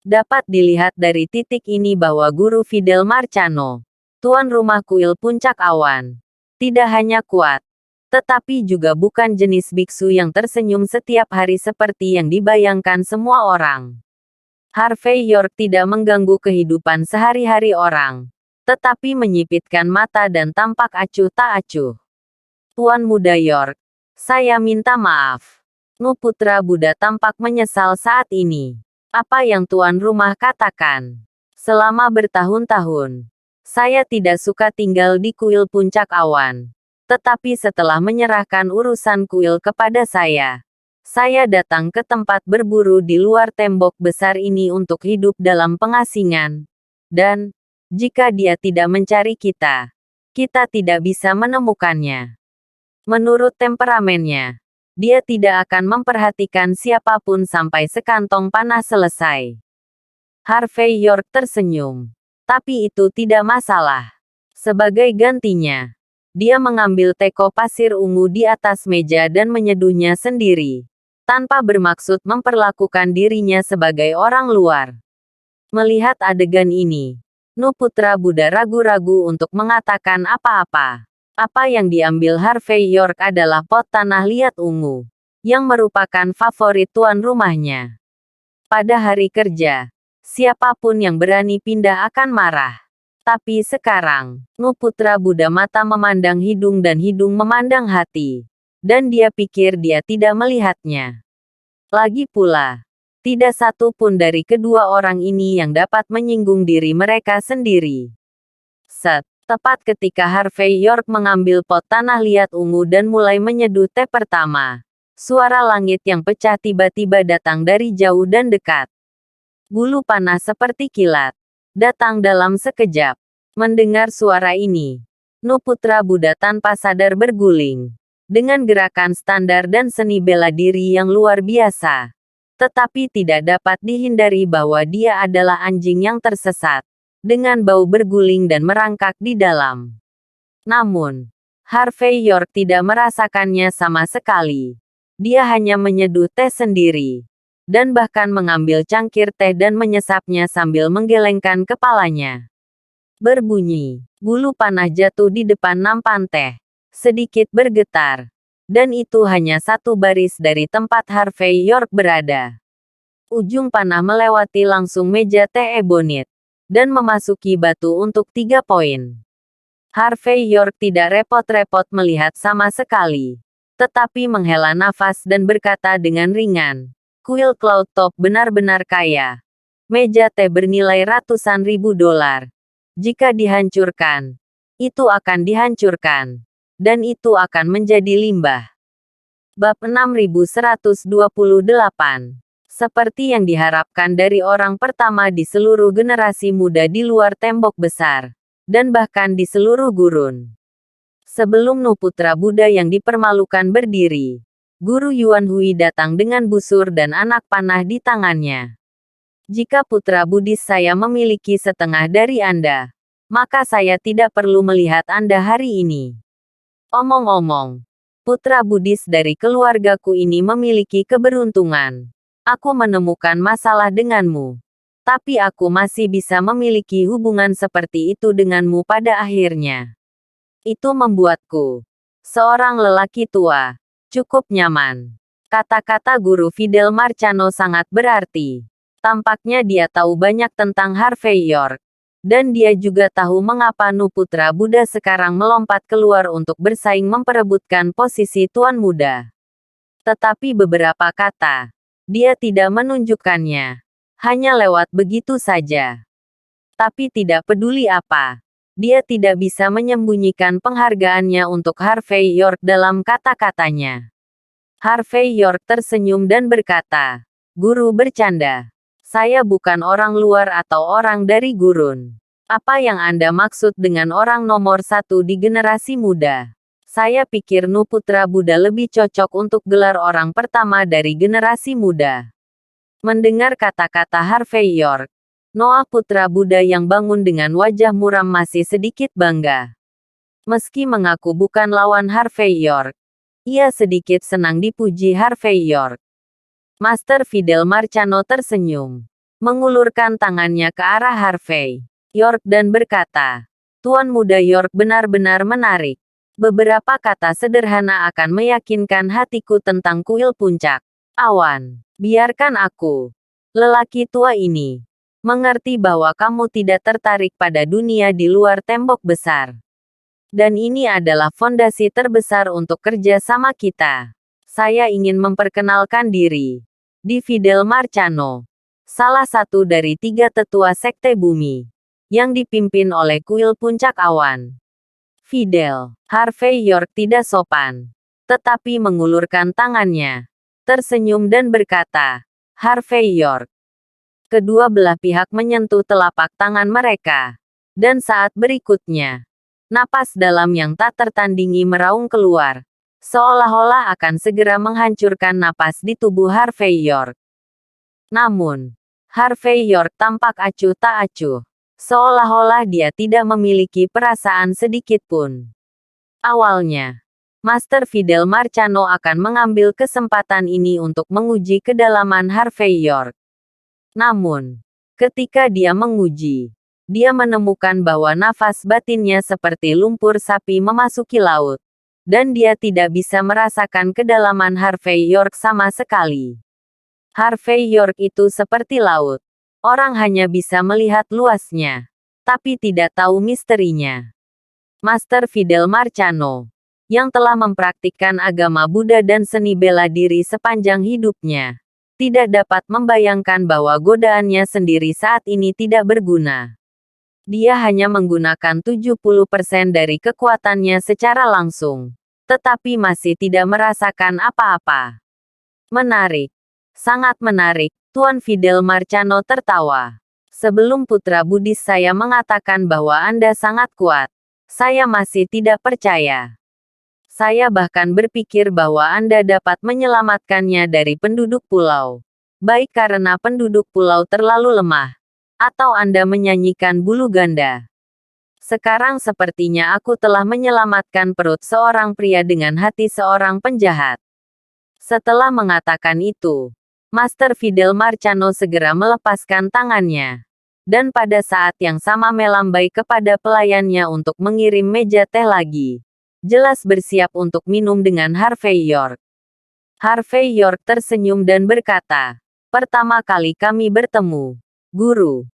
S1: Dapat dilihat dari titik ini bahwa guru Fidel Marcano, tuan rumah kuil puncak awan, tidak hanya kuat, tetapi juga bukan jenis biksu yang tersenyum setiap hari seperti yang dibayangkan semua orang. Harvey York tidak mengganggu kehidupan sehari-hari orang, tetapi menyipitkan mata dan tampak acuh tak acuh. Tuan Muda York, saya minta maaf. Nu putra Buddha tampak menyesal saat ini. Apa yang tuan rumah katakan? Selama bertahun-tahun, saya tidak suka tinggal di kuil puncak awan. Tetapi setelah menyerahkan urusan kuil kepada saya datang ke tempat berburu di luar tembok besar ini untuk hidup dalam pengasingan. Dan, jika dia tidak mencari kita tidak bisa menemukannya. Menurut temperamennya, dia tidak akan memperhatikan siapapun sampai sekantong panah selesai. Harvey York tersenyum. Tapi itu tidak masalah. Sebagai gantinya, dia mengambil teko pasir ungu di atas meja dan menyeduhnya sendiri, tanpa bermaksud memperlakukan dirinya sebagai orang luar. Melihat adegan ini, Nu putra Buddha ragu-ragu untuk mengatakan apa-apa. Apa yang diambil Harvey York adalah pot tanah liat ungu, yang merupakan favorit tuan rumahnya. Pada hari kerja, siapapun yang berani pindah akan marah. Tapi sekarang, Nu putra Buddha mata memandang hidung dan hidung memandang hati. Dan dia pikir dia tidak melihatnya. Lagi pula, tidak satu pun dari kedua orang ini yang dapat menyinggung diri mereka sendiri. Tepat ketika Harvey York mengambil pot tanah liat ungu dan mulai menyeduh teh pertama, suara langit yang pecah tiba-tiba datang dari jauh dan dekat. Bulu panas seperti kilat datang dalam sekejap. Mendengar suara ini, Nu putra Buddha tanpa sadar berguling. Dengan gerakan standar dan seni bela diri yang luar biasa. Tetapi tidak dapat dihindari bahwa dia adalah anjing yang tersesat. Dengan bau berguling dan merangkak di dalam. Namun, Harvey York tidak merasakannya sama sekali. Dia hanya menyeduh teh sendiri. Dan bahkan mengambil cangkir teh dan menyesapnya sambil menggelengkan kepalanya. Berbunyi, bulu panah jatuh di depan nampan teh. Sedikit bergetar. Dan itu hanya satu baris dari tempat Harvey York berada. Ujung panah melewati langsung meja teh ebonit. Dan memasuki batu untuk 3 poin. Harvey York tidak repot-repot melihat sama sekali. Tetapi menghela nafas dan berkata dengan ringan. Kuil Cloud Top benar-benar kaya. Meja teh bernilai ratusan ribu dolar. Jika dihancurkan, itu akan dihancurkan. Dan itu akan menjadi limbah. Bab 6128. Seperti yang diharapkan dari orang pertama di seluruh generasi muda di luar tembok besar. Dan bahkan di seluruh gurun. Sebelum Nu putra Buddha yang dipermalukan berdiri. Guru Yuan Hui datang dengan busur dan anak panah di tangannya. Jika putra Buddhis saya memiliki setengah dari Anda, maka saya tidak perlu melihat Anda hari ini. Omong-omong, putra Buddhis dari keluargaku ini memiliki keberuntungan. Aku menemukan masalah denganmu. Tapi aku masih bisa memiliki hubungan seperti itu denganmu pada akhirnya. Itu membuatku seorang lelaki tua. Cukup nyaman. Kata-kata guru Fidel Marcano sangat berarti. Tampaknya dia tahu banyak tentang Harvey York. Dan dia juga tahu mengapa Nu putra Buddha sekarang melompat keluar untuk bersaing memperebutkan posisi tuan muda. Tetapi beberapa kata, dia tidak menunjukkannya. Hanya lewat begitu saja. Tapi tidak peduli apa. Dia tidak bisa menyembunyikan penghargaannya untuk Harvey York dalam kata-katanya. Harvey York tersenyum dan berkata, "Guru bercanda. Saya bukan orang luar atau orang dari gurun. Apa yang Anda maksud dengan orang nomor 1 di generasi muda? Saya pikir Nu putra Buddha lebih cocok untuk gelar orang pertama dari generasi muda." Mendengar kata-kata Harvey York, Noah putra Buddha yang bangun dengan wajah muram masih sedikit bangga. Meski mengaku bukan lawan Harvey York, ia sedikit senang dipuji Harvey York. Master Fidel Marcano tersenyum, mengulurkan tangannya ke arah Harvey York dan berkata, "Tuan muda York benar-benar menarik. Beberapa kata sederhana akan meyakinkan hatiku tentang kuil puncak awan. Biarkan aku, lelaki tua ini, mengerti bahwa kamu tidak tertarik pada dunia di luar tembok besar. Dan ini adalah fondasi terbesar untuk kerja sama kita. Saya ingin memperkenalkan diri. Di Fidel Marcano, salah satu dari 3 tetua sekte bumi, yang dipimpin oleh kuil puncak awan. Fidel, Harvey York tidak sopan. Tetapi mengulurkan tangannya. Tersenyum dan berkata, "Harvey York." Kedua belah pihak menyentuh telapak tangan mereka. Dan saat berikutnya, napas dalam yang tak tertandingi meraung keluar. Seolah-olah akan segera menghancurkan napas di tubuh Harvey York. Namun, Harvey York tampak acuh tak acuh. Seolah-olah dia tidak memiliki perasaan sedikit pun. Awalnya, Master Fidel Marcano akan mengambil kesempatan ini untuk menguji kedalaman Harvey York. Namun, ketika dia menguji, dia menemukan bahwa nafas batinnya seperti lumpur sapi memasuki laut. Dan dia tidak bisa merasakan kedalaman Harvey York sama sekali. Harvey York itu seperti laut. Orang hanya bisa melihat luasnya, tapi tidak tahu misterinya. Master Fidel Marcano, yang telah mempraktikkan agama Buddha dan seni bela diri sepanjang hidupnya, tidak dapat membayangkan bahwa godaannya sendiri saat ini tidak berguna. Dia hanya menggunakan 70% dari kekuatannya secara langsung, tetapi masih tidak merasakan apa-apa. Menarik. Sangat menarik. Tuan Fidel Marcano tertawa. Sebelum putra Budis saya mengatakan bahwa Anda sangat kuat, saya masih tidak percaya. Saya bahkan berpikir bahwa Anda dapat menyelamatkannya dari penduduk pulau. Baik karena penduduk pulau terlalu lemah, atau Anda menyanyikan bulu ganda. Sekarang sepertinya aku telah menyelamatkan perut seorang pria dengan hati seorang penjahat. Setelah mengatakan itu, Master Fidel Marcano segera melepaskan tangannya. Dan pada saat yang sama melambai kepada pelayannya untuk mengirim meja teh lagi. Jelas bersiap untuk minum dengan Harvey York. Harvey York tersenyum dan berkata, "Pertama kali kami bertemu, Guru.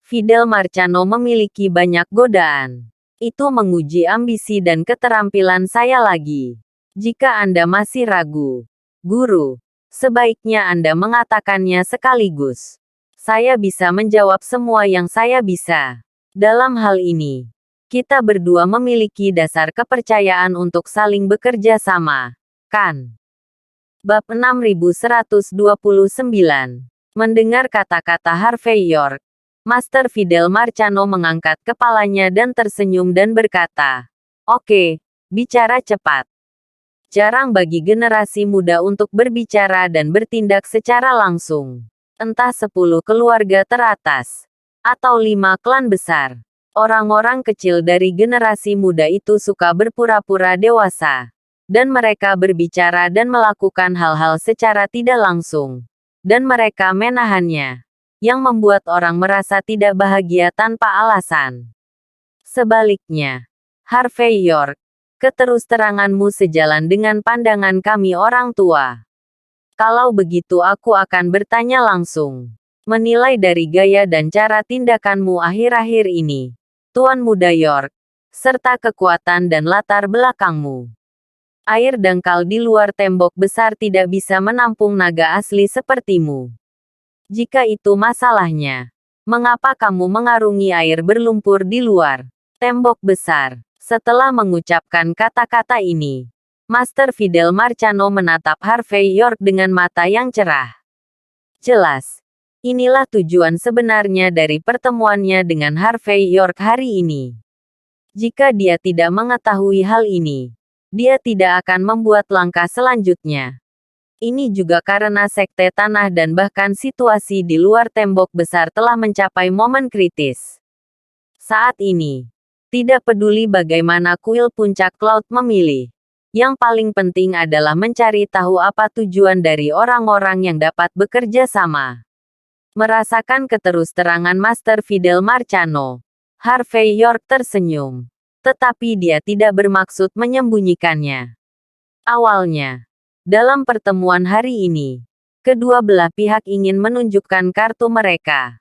S1: Fidel Marcano memiliki banyak godaan. Itu menguji ambisi dan keterampilan saya lagi. Jika Anda masih ragu, Guru, sebaiknya Anda mengatakannya sekaligus. Saya bisa menjawab semua yang saya bisa. Dalam hal ini, kita berdua memiliki dasar kepercayaan untuk saling bekerja sama, kan?" Bab 6129. Mendengar kata-kata Harvey York, Master Fidel Marcano mengangkat kepalanya dan tersenyum dan berkata, "Oke, bicara cepat." Jarang bagi generasi muda untuk berbicara dan bertindak secara langsung. Entah 10 keluarga teratas, atau 5 klan besar. Orang-orang kecil dari generasi muda itu suka berpura-pura dewasa. Dan mereka berbicara dan melakukan hal-hal secara tidak langsung. Dan mereka menahannya. Yang membuat orang merasa tidak bahagia tanpa alasan. Sebaliknya, Harvey York, keterus-teranganmu sejalan dengan pandangan kami orang tua. Kalau begitu aku akan bertanya langsung. Menilai dari gaya dan cara tindakanmu akhir-akhir ini, Tuan Muda York, serta kekuatan dan latar belakangmu. Air dangkal di luar tembok besar tidak bisa menampung naga asli sepertimu. Jika itu masalahnya, mengapa kamu mengarungi air berlumpur di luar tembok besar? Setelah mengucapkan kata-kata ini, Master Fidel Marcano menatap Harvey York dengan mata yang cerah. Jelas, inilah tujuan sebenarnya dari pertemuannya dengan Harvey York hari ini. Jika dia tidak mengetahui hal ini, dia tidak akan membuat langkah selanjutnya. Ini juga karena sekte tanah dan bahkan situasi di luar tembok besar telah mencapai momen kritis. Saat ini, tidak peduli bagaimana kuil puncak Cloud memilih. Yang paling penting adalah mencari tahu apa tujuan dari orang-orang yang dapat bekerja sama. Merasakan keterus-terangan Master Fidel Marcano, Harvey York tersenyum. Tetapi dia tidak bermaksud menyembunyikannya. Awalnya, dalam pertemuan hari ini, kedua belah pihak ingin menunjukkan kartu mereka.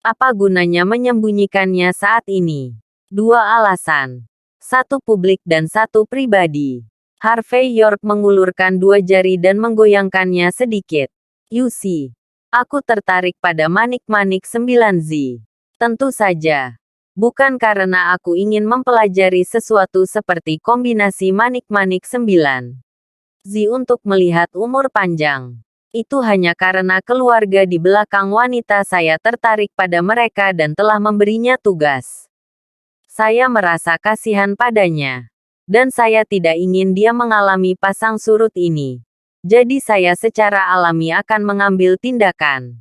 S1: Apa gunanya menyembunyikannya saat ini? 2 alasan. 1 publik dan 1 pribadi. Harvey York mengulurkan 2 jari dan menggoyangkannya sedikit. You see, aku tertarik pada manik-manik 9Z. Tentu saja. Bukan karena aku ingin mempelajari sesuatu seperti kombinasi manik-manik 9Z untuk melihat umur panjang. Itu hanya karena keluarga di belakang wanita saya tertarik pada mereka dan telah memberinya tugas. Saya merasa kasihan padanya. Dan saya tidak ingin dia mengalami pasang surut ini. Jadi saya secara alami akan mengambil tindakan.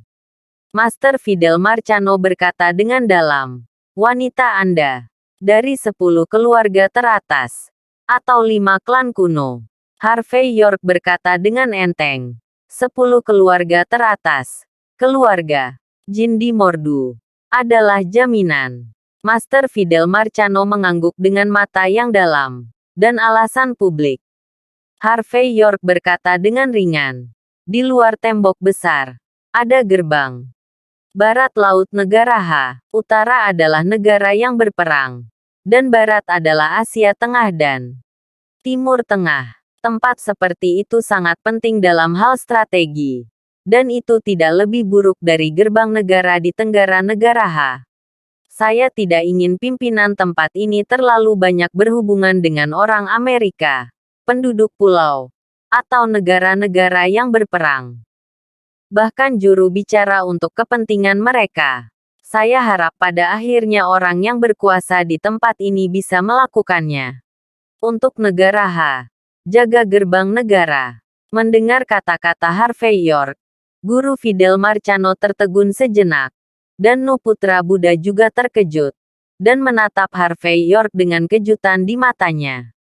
S1: Master Fidel Marcano berkata dengan dalam. Wanita Anda. Dari 10 keluarga teratas. Atau 5 klan kuno. Harvey York berkata dengan enteng. 10 keluarga teratas. Keluarga. Jindi Mordu. Adalah jaminan. Master Fidel Marcano mengangguk dengan mata yang dalam. Dan alasan publik. Harvey York berkata dengan ringan. Di luar tembok besar. Ada gerbang. Barat Laut negara H. Utara adalah negara yang berperang. Dan Barat adalah Asia Tengah dan Timur Tengah. Tempat seperti itu sangat penting dalam hal strategi. Dan itu tidak lebih buruk dari gerbang negara di Tenggara negara H. Saya tidak ingin pimpinan tempat ini terlalu banyak berhubungan dengan orang Amerika, penduduk pulau, atau negara-negara yang berperang. bahkan juru bicara untuk kepentingan mereka. Saya harap pada akhirnya orang yang berkuasa di tempat ini bisa melakukannya. Untuk negara H. Jaga gerbang negara. Mendengar kata-kata Harvey York, Guru Fidel Marcano tertegun sejenak. Dan Nu Putra Buddha juga terkejut. Dan menatap Harvey York dengan kejutan di matanya.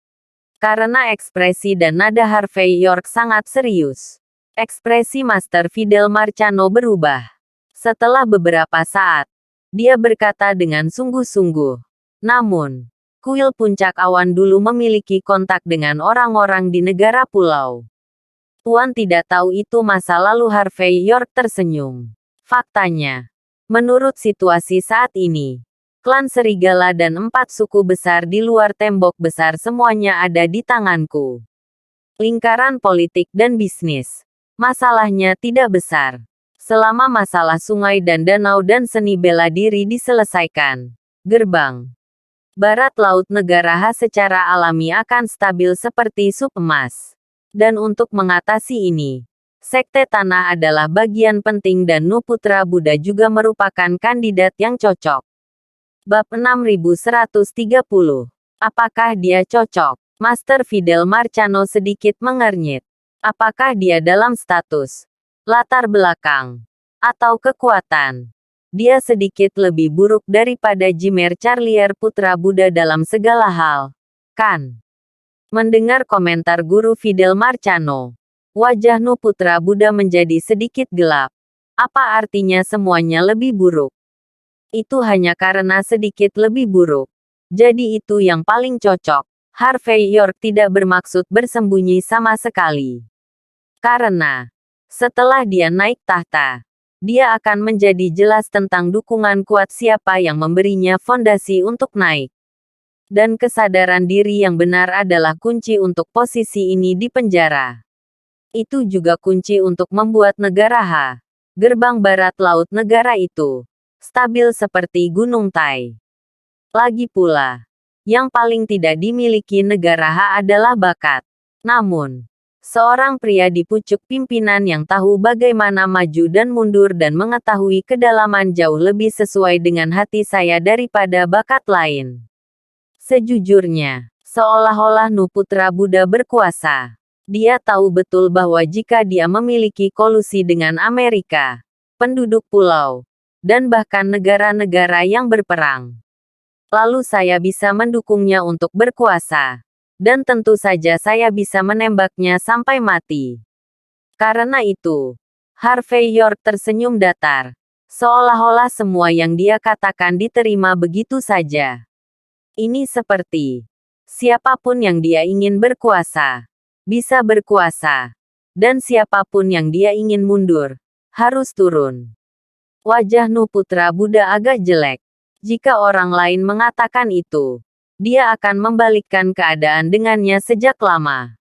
S1: Karena ekspresi dan nada Harvey York sangat serius. Ekspresi Master Fidel Marcano berubah. Setelah beberapa saat, dia berkata dengan sungguh-sungguh. Namun, kuil puncak awan dulu memiliki kontak dengan orang-orang di negara pulau. Tuan tidak tahu itu masa lalu. Harvey York tersenyum. Faktanya, menurut situasi saat ini, klan serigala dan 4 suku besar di luar tembok besar semuanya ada di tanganku. Lingkaran politik dan bisnis. Masalahnya tidak besar. Selama masalah sungai dan danau dan seni bela diri diselesaikan, gerbang barat laut negara H secara alami akan stabil seperti sup emas. Dan untuk mengatasi ini, Sekte Tanah adalah bagian penting dan Nu Putra Buddha juga merupakan kandidat yang cocok. Bab 6130. Apakah dia cocok? Master Fidel Marcano sedikit mengernyit. Apakah dia dalam status, latar belakang, atau kekuatan? Dia sedikit lebih buruk daripada Jimer Charlier Putra Buddha dalam segala hal, kan? Mendengar komentar Guru Fidel Marcano, wajah Nu Putra Buddha menjadi sedikit gelap. Apa artinya semuanya lebih buruk? Itu hanya karena sedikit lebih buruk. Jadi itu yang paling cocok. Harvey York tidak bermaksud bersembunyi sama sekali. Karena, setelah dia naik tahta, dia akan menjadi jelas tentang dukungan kuat siapa yang memberinya fondasi untuk naik. Dan kesadaran diri yang benar adalah kunci untuk posisi ini di penjara. Itu juga kunci untuk membuat negara H, gerbang barat laut negara itu, stabil seperti Gunung Tai. Lagi pula, yang paling tidak dimiliki negara H adalah bakat. Namun, seorang pria di pucuk pimpinan yang tahu bagaimana maju dan mundur dan mengetahui kedalaman jauh lebih sesuai dengan hati saya daripada bakat lain. Sejujurnya, seolah-olah Nu Putra Buddha berkuasa. Dia tahu betul bahwa jika dia memiliki kolusi dengan Amerika, penduduk pulau, dan bahkan negara-negara yang berperang, lalu saya bisa mendukungnya untuk berkuasa. Dan tentu saja saya bisa menembaknya sampai mati. Karena itu, Harvey York tersenyum datar. Seolah-olah semua yang dia katakan diterima begitu saja. Ini seperti, siapapun yang dia ingin berkuasa, bisa berkuasa. Dan siapapun yang dia ingin mundur, harus turun. Wajah Nu Putra Buddha agak jelek. Jika orang lain mengatakan itu, dia akan membalikkan keadaan dengannya sejak lama.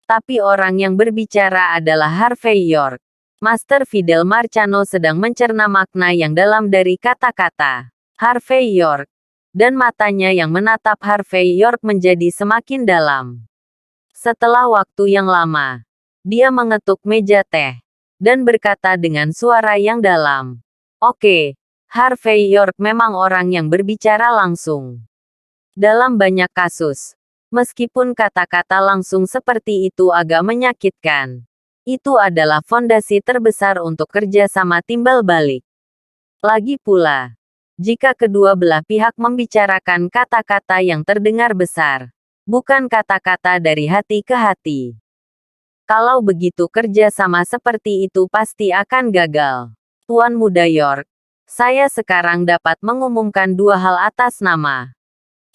S1: Tapi orang yang berbicara adalah Harvey York. Master Fidel Marcano sedang mencerna makna yang dalam dari kata-kata Harvey York. Dan matanya yang menatap Harvey York menjadi semakin dalam. Setelah waktu yang lama, dia mengetuk meja teh. Dan berkata dengan suara yang dalam. Oke, Harvey York memang orang yang berbicara langsung. Dalam banyak kasus, meskipun kata-kata langsung seperti itu agak menyakitkan, itu adalah fondasi terbesar untuk kerjasama timbal balik. Lagi pula, jika kedua belah pihak membicarakan kata-kata yang terdengar besar, bukan kata-kata dari hati ke hati. Kalau begitu kerjasama seperti itu pasti akan gagal. Tuan Muda York, saya sekarang dapat mengumumkan 2 hal atas nama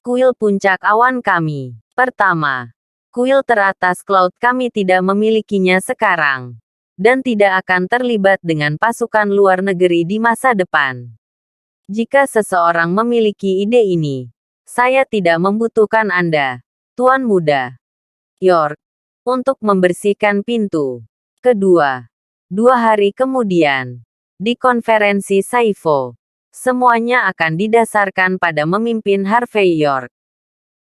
S1: kuil puncak awan kami. Pertama, kuil teratas Cloud kami tidak memilikinya sekarang, dan tidak akan terlibat dengan pasukan luar negeri di masa depan. Jika seseorang memiliki ide ini, saya tidak membutuhkan Anda, Tuan Muda York, untuk membersihkan pintu. Kedua, 2 hari kemudian, di konferensi Saifo, semuanya akan didasarkan pada memimpin Harvey York.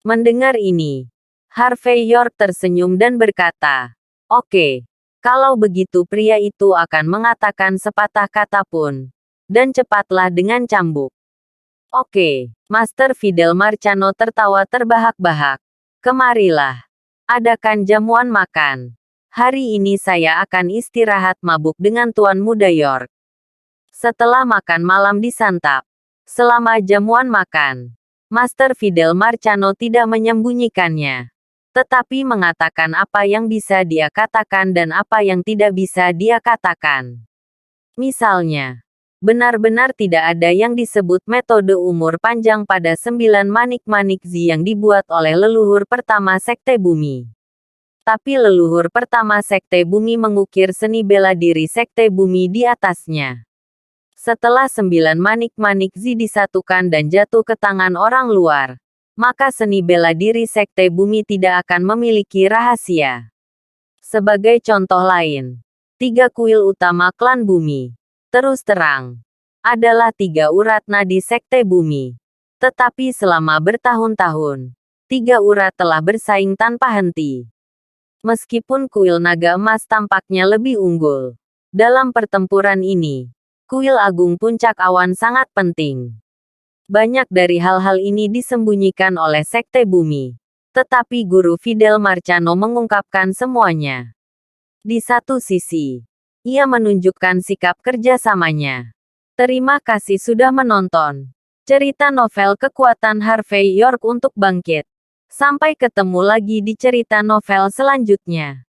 S1: Mendengar ini, Harvey York tersenyum dan berkata, "Oke, Kalau begitu pria itu akan mengatakan sepatah kata pun. Dan cepatlah dengan cambuk. Oke, Master Fidel Marcano tertawa terbahak-bahak. Kemarilah. Adakan jamuan makan. Hari ini saya akan istirahat mabuk dengan Tuan Muda York. Setelah makan malam disantap. Selama jamuan makan, Master Fidel Marcano tidak menyembunyikannya. Tetapi mengatakan apa yang bisa dia katakan dan apa yang tidak bisa dia katakan. Misalnya, benar-benar tidak ada yang disebut metode umur panjang pada 9 manik-manik Zi yang dibuat oleh leluhur pertama Sekte Bumi. Tapi leluhur pertama Sekte Bumi mengukir seni bela diri Sekte Bumi di atasnya. Setelah 9 manik-manik Zi disatukan dan jatuh ke tangan orang luar, maka seni bela diri Sekte Bumi tidak akan memiliki rahasia. Sebagai contoh lain, 3 kuil utama klan Bumi, terus terang, adalah 3 urat nadi Sekte Bumi. Tetapi selama bertahun-tahun, 3 urat telah bersaing tanpa henti. Meskipun kuil naga emas tampaknya lebih unggul. Dalam pertempuran ini, kuil agung puncak awan sangat penting. Banyak dari hal-hal ini disembunyikan oleh Sekte Bumi. Tetapi Guru Fidel Marcano mengungkapkan semuanya. Di satu sisi, ia menunjukkan sikap kerjasamanya. Terima kasih sudah menonton. Cerita novel Kekuatan Harvey York untuk Bangkit. Sampai ketemu lagi di cerita novel selanjutnya.